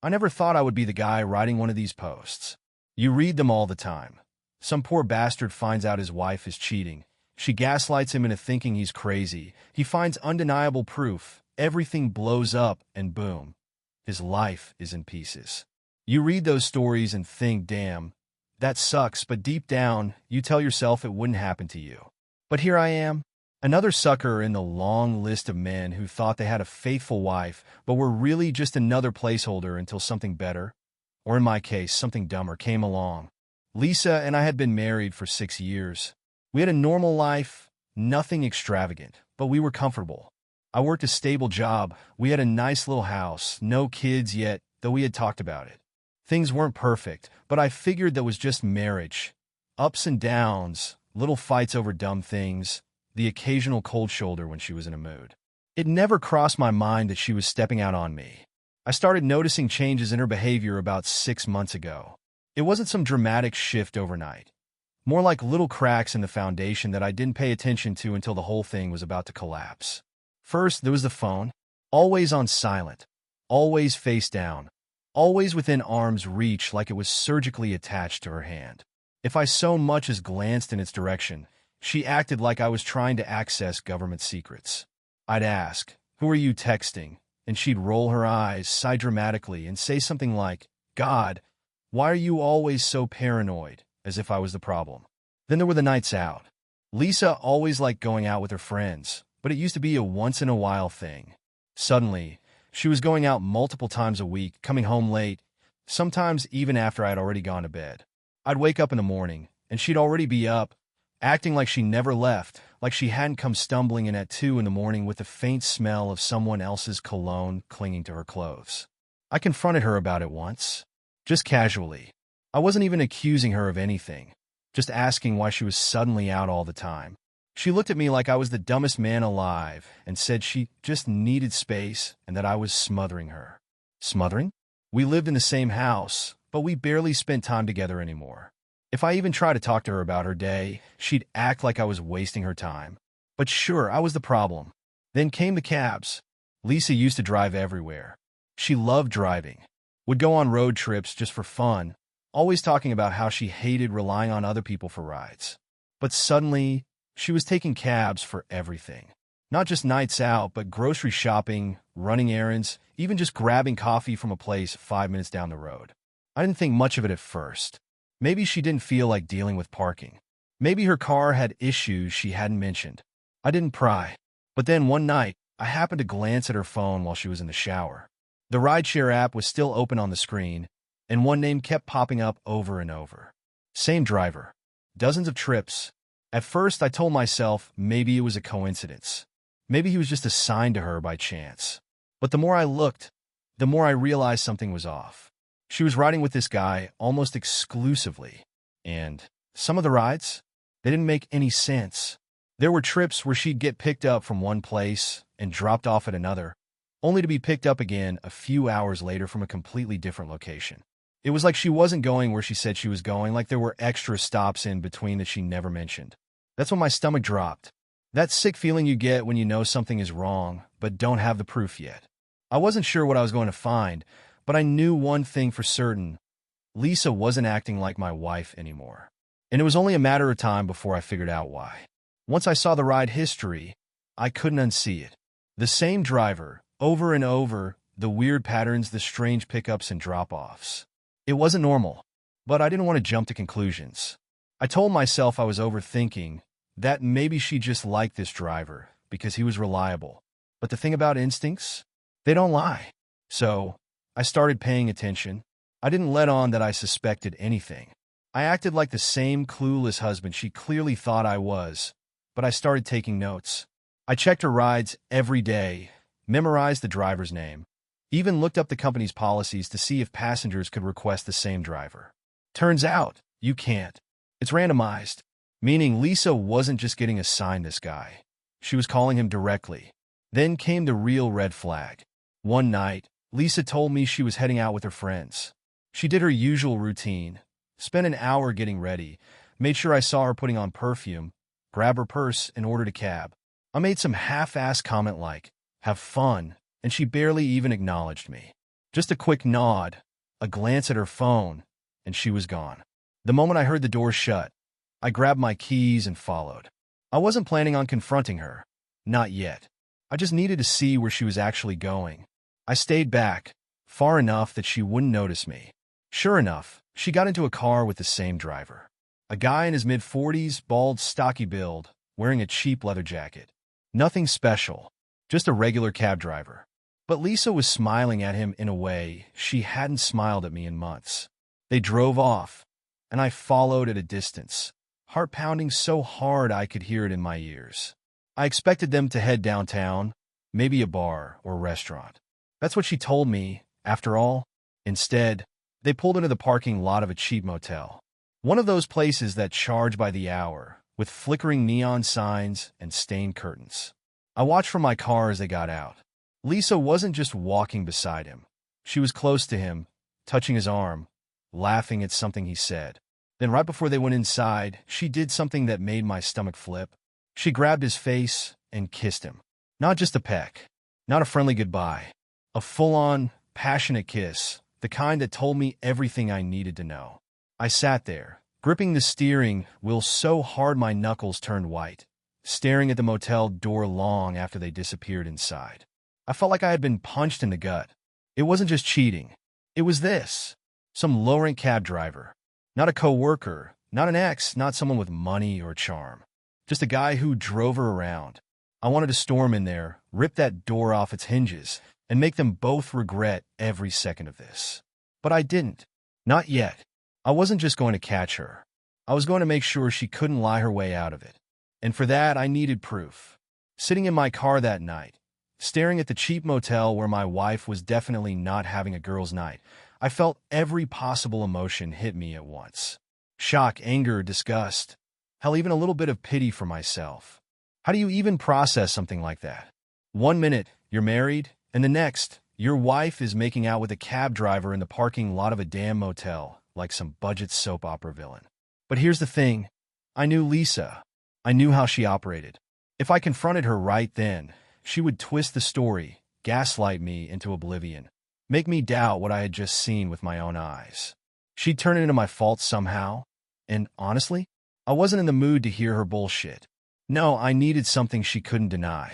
I never thought I would be the guy writing one of these posts. You read them all the time. Some poor bastard finds out his wife is cheating. She gaslights him into thinking he's crazy. He finds undeniable proof. Everything blows up, and boom, his life is in pieces. You read those stories and think, damn, that sucks, but deep down, you tell yourself it wouldn't happen to you. But here I am, another sucker in the long list of men who thought they had a faithful wife, but were really just another placeholder until something better, or in my case, something dumber, came along. Lisa and I had been married for 6 years. We had a normal life, nothing extravagant, but we were comfortable. I worked a stable job, we had a nice little house, no kids yet, though we had talked about it. Things weren't perfect, but I figured that was just marriage. Ups and downs, little fights over dumb things, the occasional cold shoulder when she was in a mood. It never crossed my mind that she was stepping out on me. I started noticing changes in her behavior about 6 months ago. It wasn't some dramatic shift overnight. More like little cracks in the foundation that I didn't pay attention to until the whole thing was about to collapse. First, there was the phone, always on silent, always face down, always within arm's reach like it was surgically attached to her hand. If I so much as glanced in its direction, she acted like I was trying to access government secrets. I'd ask, "Who are you texting?" And she'd roll her eyes, sigh dramatically, and say something like, "God, why are you always so paranoid?" as if I was the problem. Then there were the nights out. Lisa always liked going out with her friends, but it used to be a once-in-a-while thing. Suddenly, she was going out multiple times a week, coming home late, sometimes even after I had already gone to bed. I'd wake up in the morning, and she'd already be up, acting like she never left, like she hadn't come stumbling in at 2 in the morning with the faint smell of someone else's cologne clinging to her clothes. I confronted her about it once, just casually. I wasn't even accusing her of anything, just asking why she was suddenly out all the time. She looked at me like I was the dumbest man alive and said she just needed space and that I was smothering her. Smothering? We lived in the same house, but we barely spent time together anymore. If I even tried to talk to her about her day, she'd act like I was wasting her time. But sure, I was the problem. Then came the cabs. Lisa used to drive everywhere. She loved driving, would go on road trips just for fun, always talking about how she hated relying on other people for rides. But suddenly, she was taking cabs for everything. Not just nights out, but grocery shopping, running errands, even just grabbing coffee from a place 5 minutes down the road. I didn't think much of it at first. Maybe she didn't feel like dealing with parking. Maybe her car had issues she hadn't mentioned. I didn't pry. But then one night, I happened to glance at her phone while she was in the shower. The rideshare app was still open on the screen, and one name kept popping up over and over. Same driver. Dozens of trips. At first, I told myself maybe it was a coincidence. Maybe he was just assigned to her by chance. But the more I looked, the more I realized something was off. She was riding with this guy almost exclusively. And some of the rides, they didn't make any sense. There were trips where she'd get picked up from one place and dropped off at another, only to be picked up again a few hours later from a completely different location. It was like she wasn't going where she said she was going, like there were extra stops in between that she never mentioned. That's when my stomach dropped. That sick feeling you get when you know something is wrong, but don't have the proof yet. I wasn't sure what I was going to find, but I knew one thing for certain. Lisa wasn't acting like my wife anymore. And it was only a matter of time before I figured out why. Once I saw the ride history, I couldn't unsee it. The same driver, over and over, the weird patterns, the strange pickups and drop-offs. It wasn't normal, but I didn't want to jump to conclusions. I told myself I was overthinking, that maybe she just liked this driver because he was reliable. But the thing about instincts, they don't lie. So, I started paying attention. I didn't let on that I suspected anything. I acted like the same clueless husband she clearly thought I was, but I started taking notes. I checked her rides every day, memorized the driver's name, even looked up the company's policies to see if passengers could request the same driver. Turns out, you can't. It's randomized, meaning Lisa wasn't just getting assigned this guy. She was calling him directly. Then came the real red flag. One night, Lisa told me she was heading out with her friends. She did her usual routine, spent an hour getting ready, made sure I saw her putting on perfume, grabbed her purse, and ordered a cab. I made some half-assed comment like, "Have fun," and she barely even acknowledged me. Just a quick nod, a glance at her phone, and she was gone. The moment I heard the door shut, I grabbed my keys and followed. I wasn't planning on confronting her. Not yet. I just needed to see where she was actually going. I stayed back, far enough that she wouldn't notice me. Sure enough, she got into a car with the same driver. A guy in his mid-40s, bald, stocky build, wearing a cheap leather jacket. Nothing special, just a regular cab driver. But Lisa was smiling at him in a way she hadn't smiled at me in months. They drove off, and I followed at a distance, heart pounding so hard I could hear it in my ears. I expected them to head downtown, maybe a bar or restaurant. That's what she told me, after all. Instead, they pulled into the parking lot of a cheap motel. One of those places that charge by the hour, with flickering neon signs and stained curtains. I watched from my car as they got out. Lisa wasn't just walking beside him. She was close to him, touching his arm, laughing at something he said. Then right before they went inside, she did something that made my stomach flip. She grabbed his face and kissed him. Not just a peck, not a friendly goodbye. A full-on, passionate kiss, the kind that told me everything I needed to know. I sat there, gripping the steering wheel so hard my knuckles turned white, staring at the motel door long after they disappeared inside. I felt like I had been punched in the gut. It wasn't just cheating. It was this. Some low-rank cab driver. Not a co-worker, not an ex, not someone with money or charm. Just a guy who drove her around. I wanted to storm in there, rip that door off its hinges, and make them both regret every second of this. But I didn't. Not yet. I wasn't just going to catch her. I was going to make sure she couldn't lie her way out of it. And for that, I needed proof. Sitting in my car that night, staring at the cheap motel where my wife was definitely not having a girls' night, I felt every possible emotion hit me at once. Shock, anger, disgust, hell, even a little bit of pity for myself. How do you even process something like that? 1 minute, you're married, and the next, your wife is making out with a cab driver in the parking lot of a damn motel, like some budget soap opera villain. But here's the thing. I knew Lisa. I knew how she operated. If I confronted her right then, she would twist the story, gaslight me into oblivion, make me doubt what I had just seen with my own eyes. She'd turn it into my fault somehow, and honestly, I wasn't in the mood to hear her bullshit. No, I needed something she couldn't deny.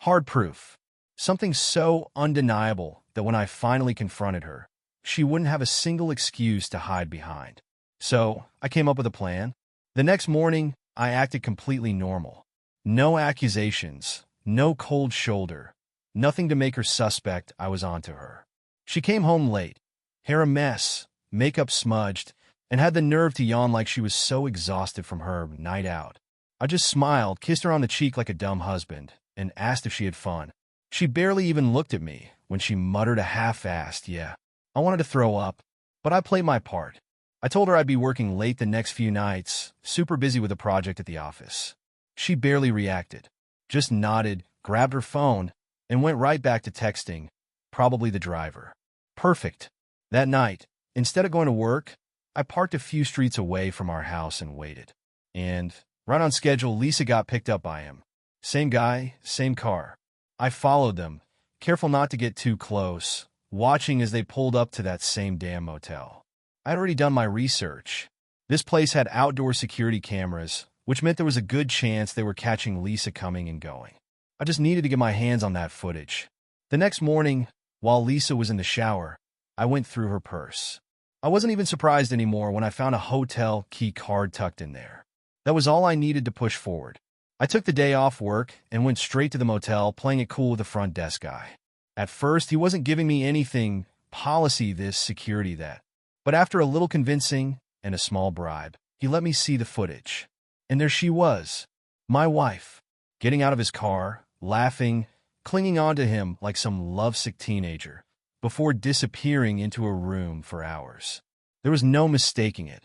Hard proof. Something so undeniable that when I finally confronted her, she wouldn't have a single excuse to hide behind. So, I came up with a plan. The next morning, I acted completely normal. No accusations, no cold shoulder, nothing to make her suspect I was onto her. She came home late, hair a mess, makeup smudged, and had the nerve to yawn like she was so exhausted from her night out. I just smiled, kissed her on the cheek like a dumb husband, and asked if she had fun. She barely even looked at me when she muttered a half-assed, "Yeah." I wanted to throw up, but I played my part. I told her I'd be working late the next few nights, super busy with a project at the office. She barely reacted, just nodded, grabbed her phone, and went right back to texting, probably the driver. Perfect. That night, instead of going to work, I parked a few streets away from our house and waited. And, right on schedule, Lisa got picked up by him. Same guy, same car. I followed them, careful not to get too close, watching as they pulled up to that same damn motel. I'd already done my research. This place had outdoor security cameras, which meant there was a good chance they were catching Lisa coming and going. I just needed to get my hands on that footage. The next morning, while Lisa was in the shower, I went through her purse. I wasn't even surprised anymore when I found a hotel key card tucked in there. That was all I needed to push forward. I took the day off work and went straight to the motel, playing it cool with the front desk guy. At first, he wasn't giving me anything, policy this, security that. But after a little convincing and a small bribe, he let me see the footage. And there she was, my wife, getting out of his car, laughing, clinging onto him like some lovesick teenager, before disappearing into a room for hours. There was no mistaking it.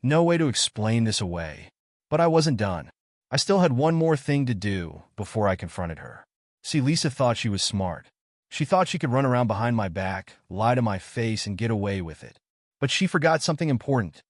No way to explain this away. But I wasn't done. I still had one more thing to do before I confronted her. See, Lisa thought she was smart. She thought she could run around behind my back, lie to my face, and get away with it. But she forgot something important.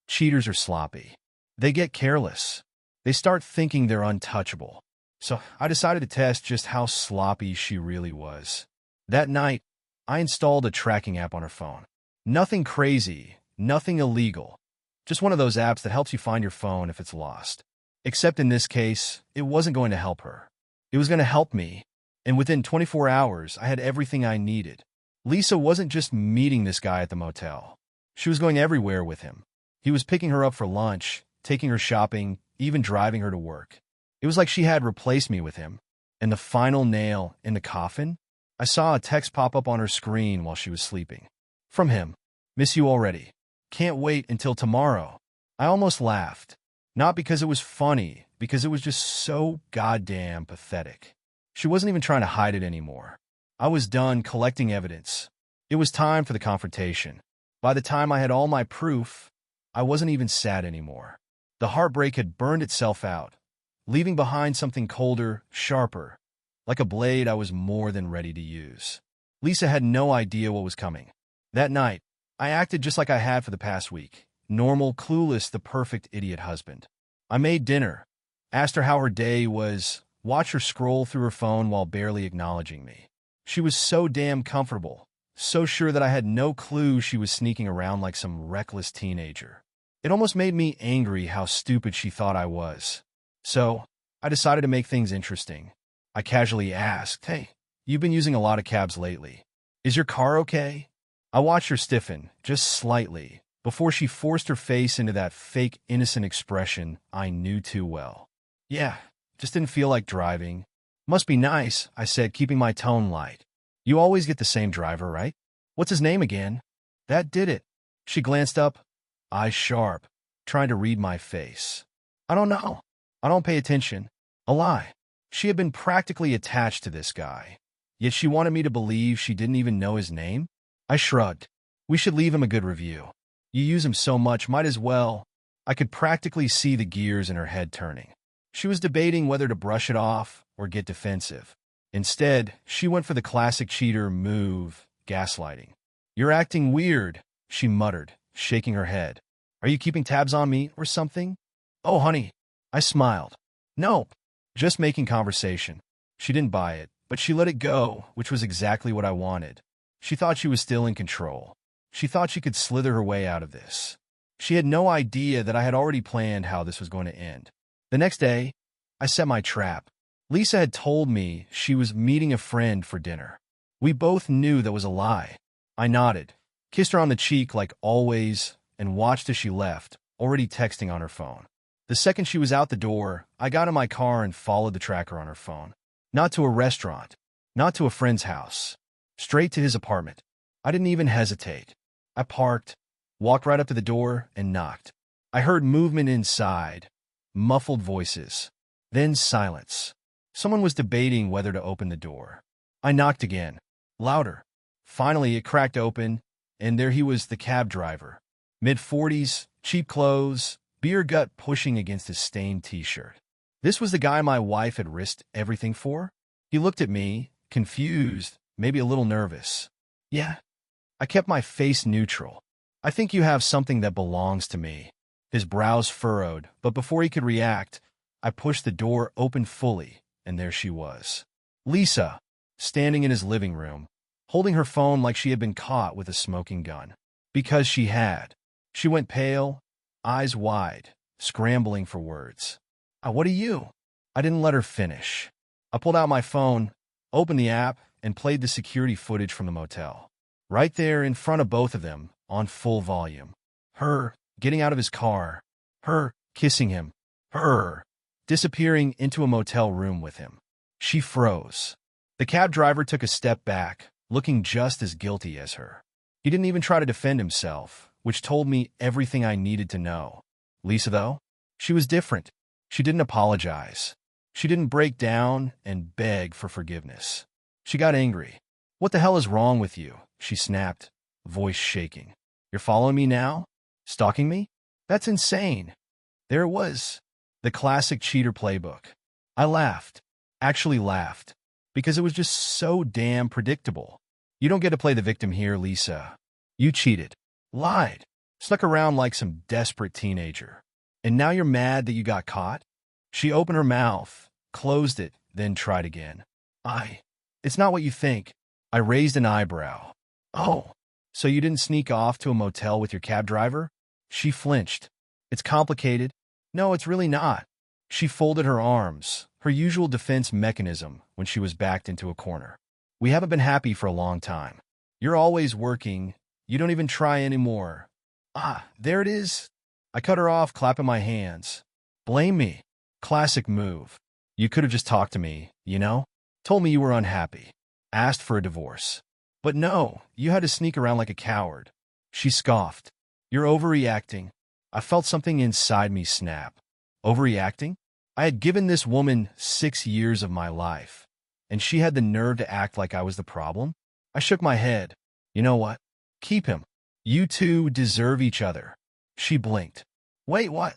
Cheaters are sloppy. They get careless. They start thinking they're untouchable. So I decided to test just how sloppy she really was. That night, I installed a tracking app on her phone. Nothing crazy, nothing illegal. Just one of those apps that helps you find your phone if it's lost. Except in this case, it wasn't going to help her. It was going to help me. And within 24 hours, I had everything I needed. Lisa wasn't just meeting this guy at the motel. She was going everywhere with him. He was picking her up for lunch, taking her shopping, even driving her to work. It was like she had replaced me with him. And the final nail in the coffin? I saw a text pop up on her screen while she was sleeping. From him. Miss you already. Can't wait until tomorrow. I almost laughed. Not because it was funny, because it was just so goddamn pathetic. She wasn't even trying to hide it anymore. I was done collecting evidence. It was time for the confrontation. By the time I had all my proof, I wasn't even sad anymore. The heartbreak had burned itself out, leaving behind something colder, sharper, like a blade I was more than ready to use. Lisa had no idea what was coming. That night, I acted just like I had for the past week. Normal, clueless, the perfect idiot husband. I made dinner, asked her how her day was, watched her scroll through her phone while barely acknowledging me. She was so damn comfortable, so sure that I had no clue she was sneaking around like some reckless teenager. It almost made me angry how stupid she thought I was. So, I decided to make things interesting. I casually asked, "Hey, you've been using a lot of cabs lately. Is your car okay?" I watched her stiffen, just slightly, before she forced her face into that fake innocent expression I knew too well. "Yeah, just didn't feel like driving." "Must be nice," I said, keeping my tone light. "You always get the same driver, right? What's his name again?" That did it. She glanced up, eyes sharp, trying to read my face. "I don't know. I don't pay attention." A lie. She had been practically attached to this guy, yet she wanted me to believe she didn't even know his name? I shrugged. "We should leave him a good review. You use him so much, might as well." I could practically see the gears in her head turning. She was debating whether to brush it off or get defensive. Instead, she went for the classic cheater move, gaslighting. "You're acting weird," she muttered, shaking her head. "Are you keeping tabs on me or something?" "Oh, honey." I smiled. "Nope. Just making conversation." She didn't buy it, but she let it go, which was exactly what I wanted. She thought she was still in control. She thought she could slither her way out of this. She had no idea that I had already planned how this was going to end. The next day, I set my trap. Lisa had told me she was meeting a friend for dinner. We both knew that was a lie. I nodded, kissed her on the cheek like always, and watched as she left, already texting on her phone. The second she was out the door, I got in my car and followed the tracker on her phone. Not to a restaurant, not to a friend's house. Straight to his apartment. I didn't even hesitate. I parked, walked right up to the door, and knocked. I heard movement inside, muffled voices, then silence. Someone was debating whether to open the door. I knocked again, louder. Finally, it cracked open, and there he was, the cab driver. Mid-40s, cheap clothes, beer gut pushing against his stained t-shirt. This was the guy my wife had risked everything for? He looked at me, confused, maybe a little nervous. "Yeah." I kept my face neutral. "I think you have something that belongs to me." His brows furrowed, but before he could react, I pushed the door open fully, and there she was. Lisa, standing in his living room, holding her phone like she had been caught with a smoking gun. Because she had. She went pale, eyes wide, scrambling for words. What are you?" I didn't let her finish. I pulled out my phone, opened the app, and played the security footage from the motel. Right there in front of both of them, on full volume. Her getting out of his car. Her kissing him. Her disappearing into a motel room with him. She froze. The cab driver took a step back, looking just as guilty as her. He didn't even try to defend himself, which told me everything I needed to know. Lisa, though, she was different. She didn't apologize. She didn't break down and beg for forgiveness. She got angry. "What the hell is wrong with you?" she snapped, voice shaking. "You're following me now? Stalking me? That's insane." There it was, the classic cheater playbook. I laughed, actually laughed, because it was just so damn predictable. You don't get to play the victim here, Lisa. You cheated, lied, snuck around like some desperate teenager. And now you're mad that you got caught? She opened her mouth, closed it, then tried again. It's not what you think. I raised an eyebrow. Oh, so you didn't sneak off to a motel with your cab driver? She flinched. It's complicated. No, it's really not. She folded her arms, her usual defense mechanism when she was backed into a corner. We haven't been happy for a long time. You're always working. You don't even try anymore. Ah, there it is. I cut her off, clapping my hands. Blame me. Classic move. You could have just talked to me, you know? Told me you were unhappy. Asked for a divorce. But no, you had to sneak around like a coward. She scoffed. You're overreacting. I felt something inside me snap. Overreacting? I had given this woman 6 years of my life, and she had the nerve to act like I was the problem? I shook my head. You know what? Keep him. You two deserve each other. She blinked. Wait, what?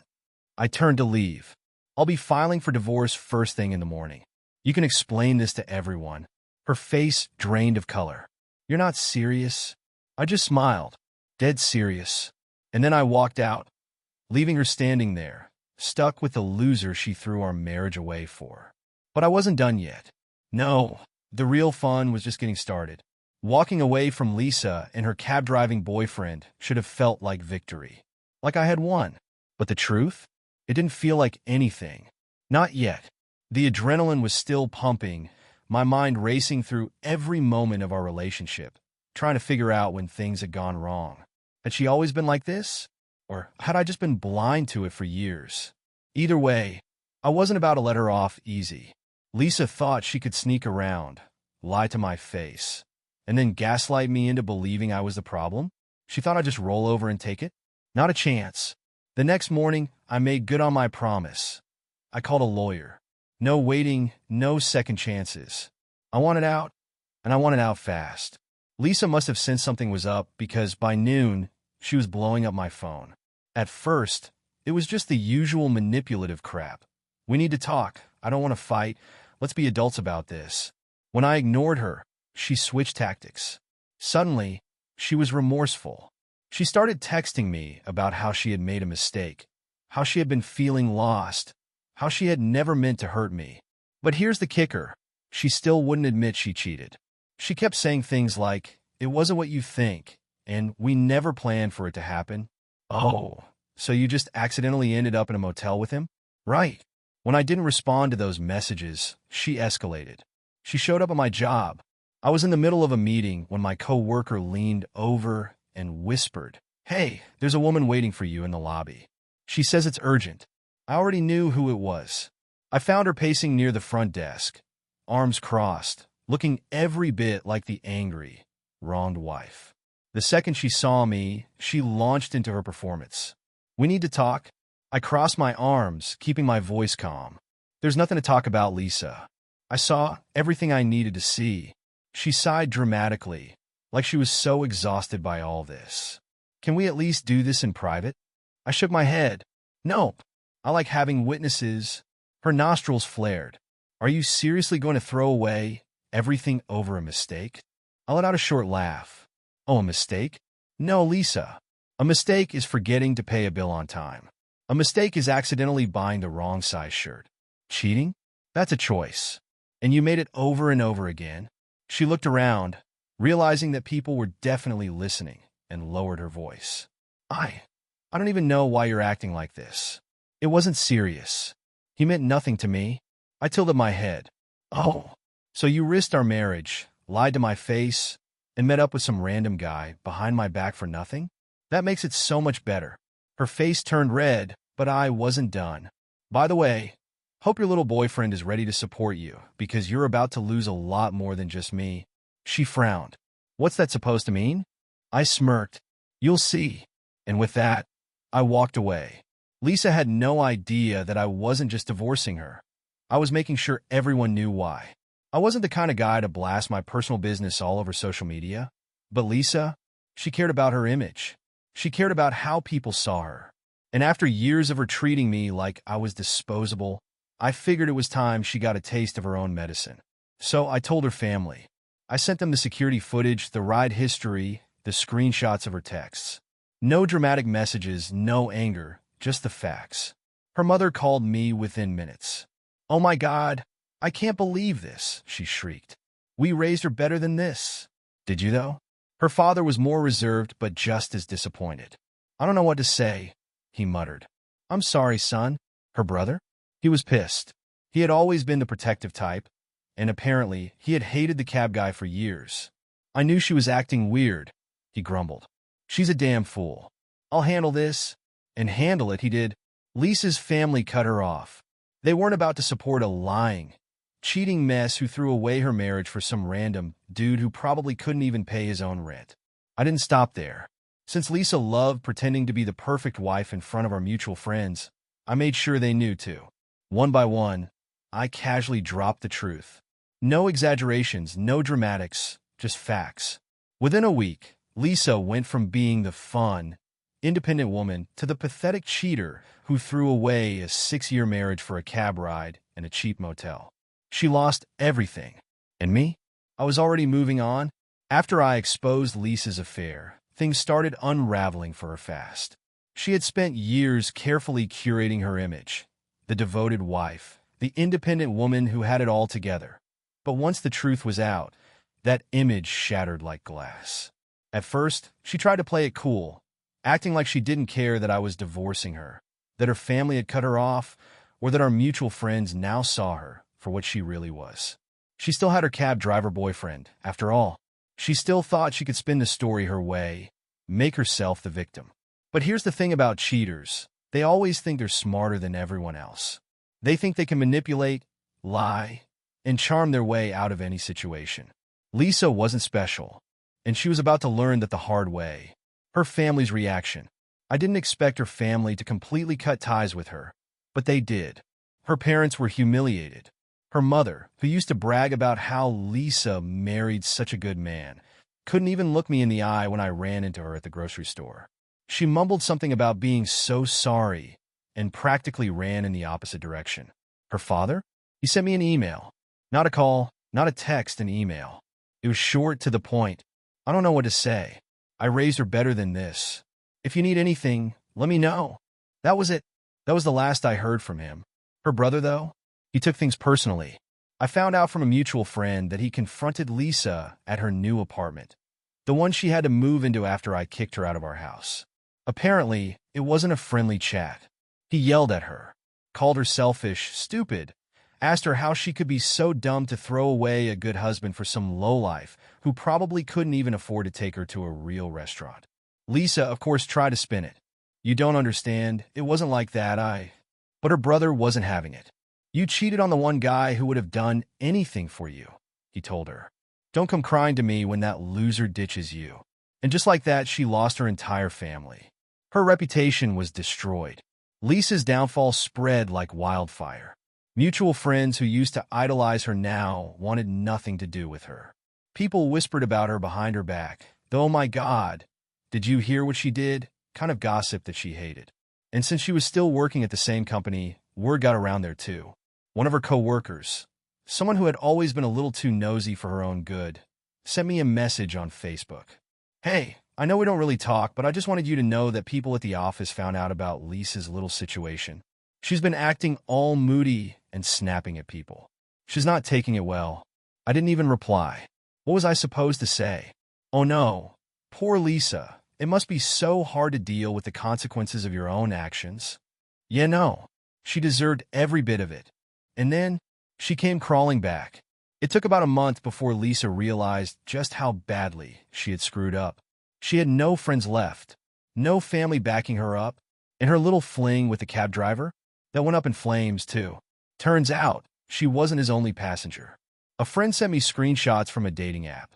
I turned to leave. I'll be filing for divorce first thing in the morning. You can explain this to everyone. Her face drained of color. You're not serious? I just smiled. Dead serious. And then I walked out, leaving her standing there, stuck with the loser she threw our marriage away for. But I wasn't done yet. No, the real fun was just getting started. Walking away from Lisa and her cab-driving boyfriend should have felt like victory. Like I had won. But the truth? It didn't feel like anything. Not yet. The adrenaline was still pumping, my mind racing through every moment of our relationship, trying to figure out when things had gone wrong. Had she always been like this? Or had I just been blind to it for years? Either way, I wasn't about to let her off easy. Lisa thought she could sneak around, lie to my face, and then gaslight me into believing I was the problem? She thought I'd just roll over and take it? Not a chance. The next morning, I made good on my promise. I called a lawyer. No waiting, no second chances. I wanted out, and I wanted out fast. Lisa must have sensed something was up because by noon, she was blowing up my phone. At first, it was just the usual manipulative crap. We need to talk. I don't want to fight. Let's be adults about this. When I ignored her, she switched tactics. Suddenly, she was remorseful. She started texting me about how she had made a mistake, how she had been feeling lost, how she had never meant to hurt me. But here's the kicker. She still wouldn't admit she cheated. She kept saying things like, "It wasn't what you think," and "We never planned for it to happen." Oh, so you just accidentally ended up in a motel with him? Right. When I didn't respond to those messages, she escalated. She showed up at my job. I was in the middle of a meeting when my coworker leaned over and whispered, "Hey, there's a woman waiting for you in the lobby. She says it's urgent." I already knew who it was. I found her pacing near the front desk, arms crossed, looking every bit like the angry, wronged wife. The second she saw me, she launched into her performance. "We need to talk." I crossed my arms, keeping my voice calm. "There's nothing to talk about, Lisa. I saw everything I needed to see." She sighed dramatically, like she was so exhausted by all this. "Can we at least do this in private?" I shook my head. "Nope. I like having witnesses." Her nostrils flared. "Are you seriously going to throw away everything over a mistake?" I let out a short laugh. "Oh, a mistake? No, Lisa. A mistake is forgetting to pay a bill on time. A mistake is accidentally buying the wrong size shirt. Cheating? That's a choice. And you made it over and over again." She looked around, realizing that people were definitely listening, and lowered her voice. I don't even know why you're acting like this. It wasn't serious. He meant nothing to me." I tilted my head. "Oh, so you risked our marriage, lied to my face, and met up with some random guy behind my back for nothing? That makes it so much better." Her face turned red, but I wasn't done. "By the way, hope your little boyfriend is ready to support you, because you're about to lose a lot more than just me." She frowned. "What's that supposed to mean?" I smirked. "You'll see." And with that, I walked away. Lisa had no idea that I wasn't just divorcing her. I was making sure everyone knew why. I wasn't the kind of guy to blast my personal business all over social media. But Lisa, she cared about her image. She cared about how people saw her. And after years of her treating me like I was disposable, I figured it was time she got a taste of her own medicine. So I told her family. I sent them the security footage, the ride history, the screenshots of her texts. No dramatic messages, no anger, just the facts. Her mother called me within minutes. "Oh my God, I can't believe this," she shrieked. "We raised her better than this." "Did you, though?" Her father was more reserved but just as disappointed. "I don't know what to say," he muttered. "I'm sorry, son." Her brother? He was pissed. He had always been the protective type, and apparently he had hated the cab guy for years. "I knew she was acting weird," he grumbled. "She's a damn fool. I'll handle this." And handle it he did. Lisa's family cut her off. They weren't about to support a lying, cheating mess who threw away her marriage for some random dude who probably couldn't even pay his own rent. I didn't stop there. Since Lisa loved pretending to be the perfect wife in front of our mutual friends, I made sure they knew too. One by one, I casually dropped the truth. No exaggerations, no dramatics, just facts. Within a week, Lisa went from being the fun, independent woman to the pathetic cheater who threw away a 6-year marriage for a cab ride and a cheap motel. She lost everything. And me? I was already moving on. After I exposed Lisa's affair, things started unraveling for her fast. She had spent years carefully curating her image, the devoted wife, the independent woman who had it all together. But once the truth was out, that image shattered like glass. At first, she tried to play it cool, acting like she didn't care that I was divorcing her, that her family had cut her off, or that our mutual friends now saw her for what she really was. She still had her cab driver boyfriend, after all. She still thought she could spin the story her way, make herself the victim. But here's the thing about cheaters. They always think they're smarter than everyone else. They think they can manipulate, lie, and charm their way out of any situation. Lisa wasn't special, and she was about to learn that the hard way. Her family's reaction. I didn't expect her family to completely cut ties with her, but they did. Her parents were humiliated. Her mother, who used to brag about how Lisa married such a good man, couldn't even look me in the eye when I ran into her at the grocery store. She mumbled something about being so sorry and practically ran in the opposite direction. Her father? He sent me an email. Not a call, not a text, an email. It was short, to the point. I don't know what to say. I raised her better than this. If you need anything, let me know. That was it. That was the last I heard from him. Her brother, though? He took things personally. I found out from a mutual friend that he confronted Lisa at her new apartment, the one she had to move into after I kicked her out of our house. Apparently, it wasn't a friendly chat. He yelled at her, called her selfish, stupid, asked her how she could be so dumb to throw away a good husband for some lowlife who probably couldn't even afford to take her to a real restaurant. Lisa, of course, tried to spin it. "You don't understand. It wasn't like that. But her brother wasn't having it. "You cheated on the one guy who would have done anything for you," he told her. "Don't come crying to me when that loser ditches you." And just like that, she lost her entire family. Her reputation was destroyed. Lisa's downfall spread like wildfire. Mutual friends who used to idolize her now wanted nothing to do with her. People whispered about her behind her back. "Oh my God, did you hear what she did?" Kind of gossip that she hated. And since she was still working at the same company, word got around there too. One of her co-workers, someone who had always been a little too nosy for her own good, sent me a message on Facebook. "Hey, I know we don't really talk, but I just wanted you to know that people at the office found out about Lisa's little situation. She's been acting all moody and snapping at people. She's not taking it well." I didn't even reply. What was I supposed to say? Oh no, poor Lisa. It must be so hard to deal with the consequences of your own actions. Yeah, no, she deserved every bit of it. And then she came crawling back. It took about a month before Lisa realized just how badly she had screwed up. She had no friends left, no family backing her up, and her little fling with the cab driver, that went up in flames too. Turns out, she wasn't his only passenger. A friend sent me screenshots from a dating app.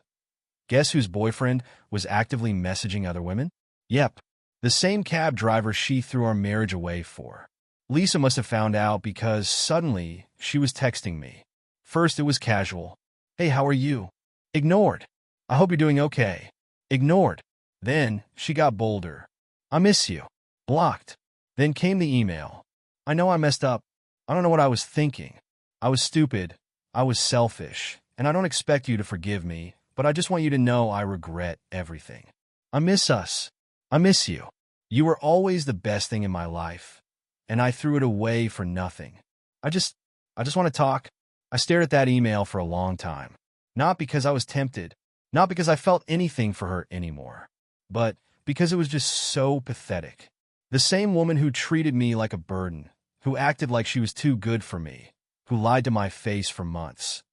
Guess whose boyfriend was actively messaging other women? Yep, the same cab driver she threw our marriage away for. Lisa must have found out because suddenly she was texting me. First it was casual. "Hey, how are you?" Ignored. "I hope you're doing okay." Ignored. Then she got bolder. "I miss you." Blocked. Then came the email. "I know I messed up. I don't know what I was thinking. I was stupid. I was selfish. And I don't expect you to forgive me, but I just want you to know I regret everything. I miss us. I miss you. You were always the best thing in my life, and I threw it away for nothing. I just want to talk." I stared at that email for a long time. Not because I was tempted, Not because I felt anything for her anymore, but because it was just so pathetic. The same woman who treated me like a burden, who acted like she was too good for me, who lied to my face for months.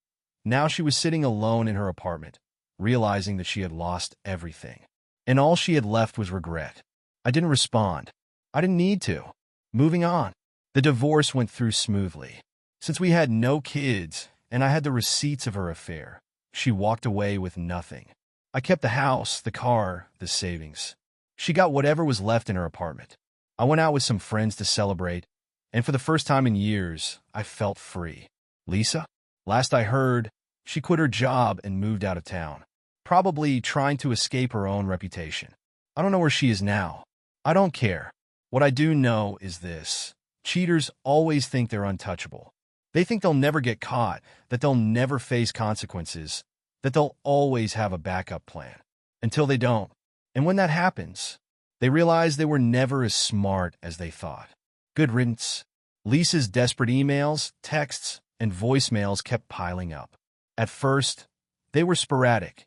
Now she was sitting alone in her apartment, realizing that she had lost everything. And all she had left was regret. I didn't respond. I didn't need to. Moving on. The divorce went through smoothly. Since we had no kids, and I had the receipts of her affair, she walked away with nothing. I kept the house, the car, the savings. She got whatever was left in her apartment. I went out with some friends to celebrate, and for the first time in years, I felt free. Lisa? Last I heard, she quit her job and moved out of town, probably trying to escape her own reputation. I don't know where she is now. I don't care. What I do know is this. Cheaters always think they're untouchable. They think they'll never get caught, that they'll never face consequences, that they'll always have a backup plan. Until they don't. And when that happens, they realize they were never as smart as they thought. Good riddance. Lisa's desperate emails, texts, and voicemails kept piling up. At first, they were sporadic.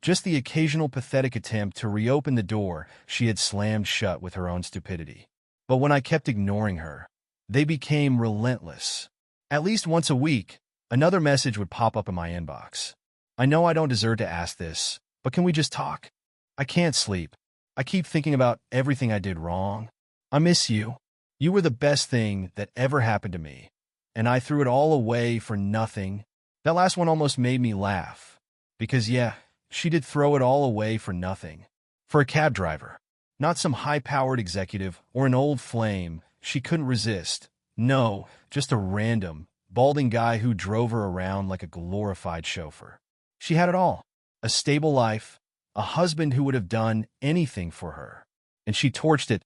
Just the occasional pathetic attempt to reopen the door she had slammed shut with her own stupidity. But when I kept ignoring her, they became relentless. At least once a week, another message would pop up in my inbox. I know I don't deserve to ask this, but can we just talk? I can't sleep. I keep thinking about everything I did wrong. I miss you. You were the best thing that ever happened to me, and I threw it all away for nothing. That last one almost made me laugh. Because yeah, she did throw it all away for nothing. For a cab driver. Not some high-powered executive or an old flame she couldn't resist. No, just a random, balding guy who drove her around like a glorified chauffeur. She had it all. A stable life, a husband who would have done anything for her. And she torched it,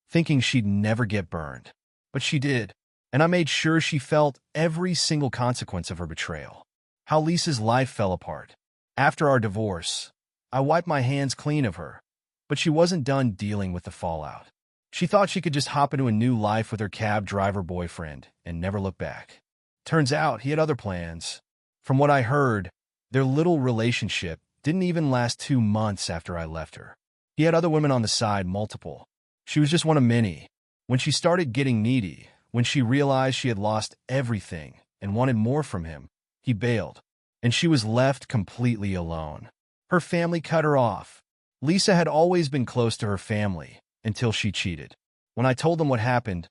thinking she'd never get burned. But she did. And I made sure she felt every single consequence of her betrayal. How Lisa's life fell apart. After our divorce, I wiped my hands clean of her. But she wasn't done dealing with the fallout. She thought she could just hop into a new life with her cab driver boyfriend and never look back. Turns out he had other plans. From what I heard, their little relationship didn't even last 2 months after I left her. He had other women on the side, multiple. She was just one of many. When she started getting needy, when she realized she had lost everything and wanted more from him, he bailed, and she was left completely alone. Her family cut her off. Lisa had always been close to her family until she cheated. When I told them what happened,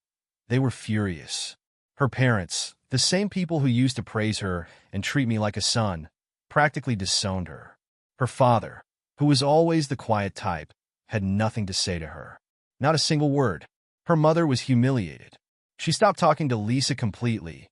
they were furious. Her parents, the same people who used to praise her and treat me like a son, practically disowned her. Her father, who was always the quiet type, had nothing to say to her. Not a single word. Her mother was humiliated. She stopped talking to Lisa completely.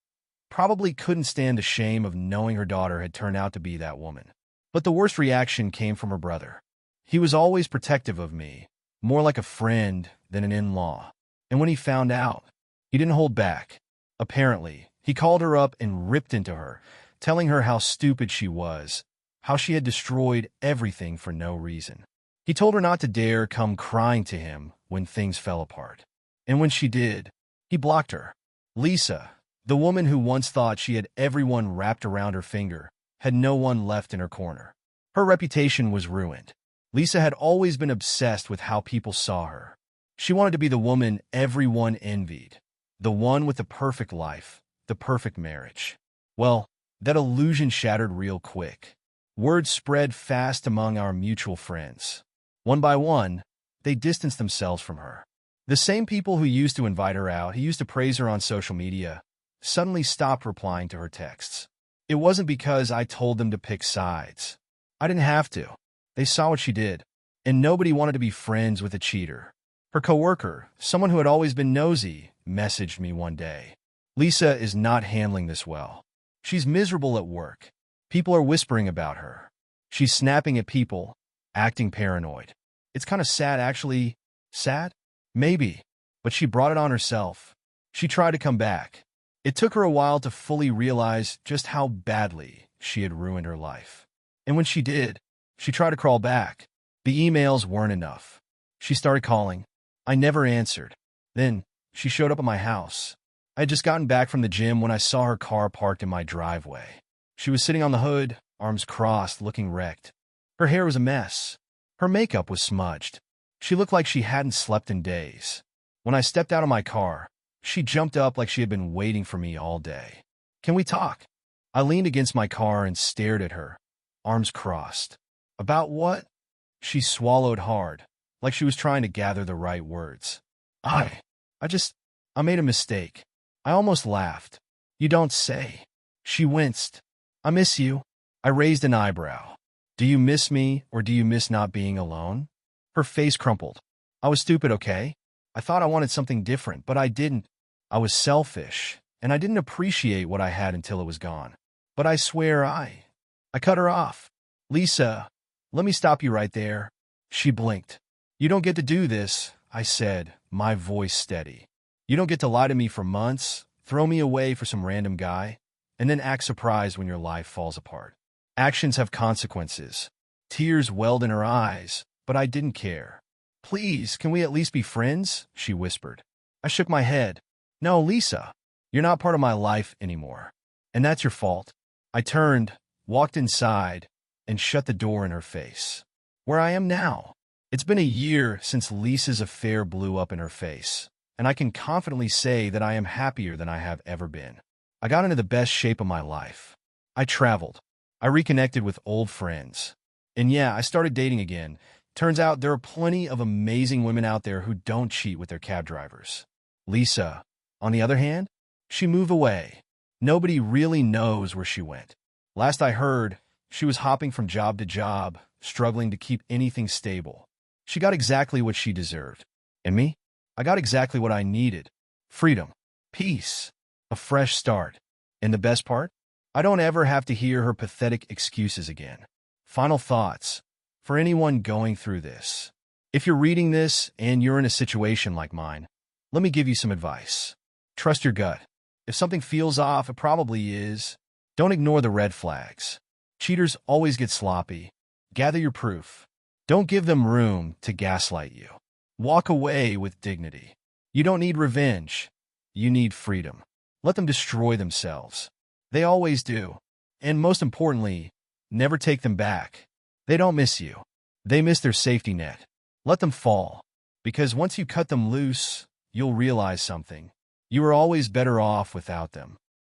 Probably couldn't stand the shame of knowing her daughter had turned out to be that woman. But the worst reaction came from her brother. He was always protective of me, more like a friend than an in-law. And when he found out, he didn't hold back. Apparently, he called her up and ripped into her, telling her how stupid she was, how she had destroyed everything for no reason. He told her not to dare come crying to him when things fell apart. And when she did, he blocked her. Lisa, the woman who once thought she had everyone wrapped around her finger, had no one left in her corner. Her reputation was ruined. Lisa had always been obsessed with how people saw her. She wanted to be the woman everyone envied, the one with the perfect life, the perfect marriage. Well, that illusion shattered real quick. Word spread fast among our mutual friends. One by one, they distanced themselves from her. The same people who used to invite her out, who used to praise her on social media, suddenly stopped replying to her texts. It wasn't because I told them to pick sides. I didn't have to. They saw what she did, and nobody wanted to be friends with a cheater. Her coworker, someone who had always been nosy, messaged me one day. Lisa is not handling this well. She's miserable at work. People are whispering about her. She's snapping at people, acting paranoid. It's kind of sad, actually. Sad? Maybe. But she brought it on herself. She tried to come back. It took her a while to fully realize just how badly she had ruined her life. And when she did, she tried to crawl back. The emails weren't enough. She started calling. I never answered. Then, she showed up at my house. I had just gotten back from the gym when I saw her car parked in my driveway. She was sitting on the hood, arms crossed, looking wrecked. Her hair was a mess. Her makeup was smudged. She looked like she hadn't slept in days. When I stepped out of my car, she jumped up like she had been waiting for me all day. Can we talk? I leaned against my car and stared at her, arms crossed. About what? She swallowed hard, like she was trying to gather the right words. I made a mistake. I almost laughed. You don't say. She winced. I miss you. I raised an eyebrow. Do you miss me, or do you miss not being alone? Her face crumpled. I was stupid, okay? I thought I wanted something different, but I didn't. I was selfish, and I didn't appreciate what I had until it was gone. But I swear I cut her off. Lisa, let me stop you right there. She blinked. You don't get to do this, I said, my voice steady. You don't get to lie to me for months, throw me away for some random guy, and then act surprised when your life falls apart. Actions have consequences. Tears welled in her eyes, but I didn't care. Please, can we at least be friends? She whispered. I shook my head. No, Lisa, you're not part of my life anymore. And that's your fault. I turned, walked inside, and shut the door in her face. Where I am now. It's been a year since Lisa's affair blew up in her face, and I can confidently say that I am happier than I have ever been. I got into the best shape of my life. I traveled. I reconnected with old friends. And yeah, I started dating again. Turns out there are plenty of amazing women out there who don't cheat with their cab drivers. Lisa, on the other hand, she moved away. Nobody really knows where she went. Last I heard, she was hopping from job to job, struggling to keep anything stable. She got exactly what she deserved. And me? I got exactly what I needed. Freedom. Peace. A fresh start. And the best part? I don't ever have to hear her pathetic excuses again. Final thoughts. For anyone going through this. If you're reading this and you're in a situation like mine, let me give you some advice. Trust your gut. If something feels off, it probably is. Don't ignore the red flags. Cheaters always get sloppy. Gather your proof. Don't give them room to gaslight you. Walk away with dignity. You don't need revenge. You need freedom. Let them destroy themselves. They always do. And most importantly, never take them back. They don't miss you. They miss their safety net. Let them fall. Because once you cut them loose, you'll realize something. You were always better off without them.